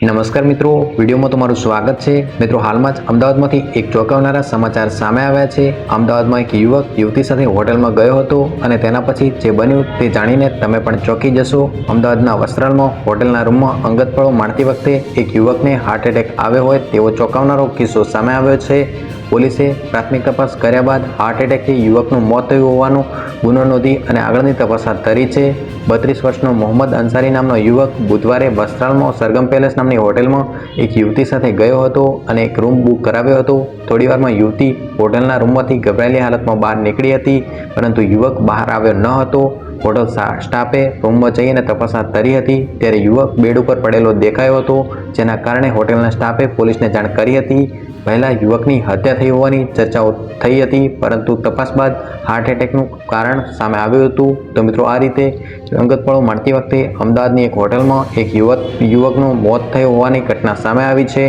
નમસ્કાર મિત્રો, વિડીયોમાં તમારું સ્વાગત છે। મિત્રો, હાલમાં જ અમદાવાદમાંથી એક ચોંકાવનારા સમાચાર સામે આવ્યા છે। અમદાવાદમાં એક યુવક યુવતી સાથે હોટલમાં ગયો હતો અને તેના પછી જે બન્યું તે જાણીને તમે પણ ચોંકી જશો। અમદાવાદના વસ્ત્રાલમાં હોટલના રૂમમાં અંગત પળો માણતી વખતે એક યુવકને હાર્ટ એટેક આવ્યો હોય તેવો ચોંકાવનારો કિસ્સો સામે આવ્યો છે। પોલીસે પ્રાથમિક તપાસ કર્યા બાદ હાર્ટ એટેકથી યુવકનું મોત થયું હોવાનો ગુનો નોંધી અને આગળની તપાસ હાથ ધરી છે। 32 વર્ષનો મોહમ્મદ અંસારી નામનો યુવક બુધવારે વસ્ત્રાલમાં સરગમ પેલેસ નામની હોટલમાં એક યુવતી સાથે ગયો હતો અને એક રૂમ બુક કરાવ્યો હતો। થોડીવારમાં યુવતી હોટલના રૂમમાંથી ગભરાયેલી હાલતમાં બહાર નીકળી હતી, પરંતુ યુવક બહાર આવ્યો ન હતો। હોટલ સ્ટાફે રૂમમાં જઈને તપાસ હાથ ધરી હતી ત્યારે યુવક બેડ ઉપર પડેલો દેખાયો હતો, જેના કારણે હોટલના સ્ટાફે પોલીસને જાણ કરી હતી। પહેલા યુવકની હત્યા થઈ હોવાની ચર્ચાઓ થઈ હતી, પરંતુ તપાસ બાદ હાર્ટ એટેકનું કારણ સામે આવ્યું હતું। તો મિત્રો, આ રીતે અંગત પળો માણતી વખતે અમદાવાદની એક હોટલમાં એક યુવકનું મોત થયું હોવાની ઘટના સામે આવી છે।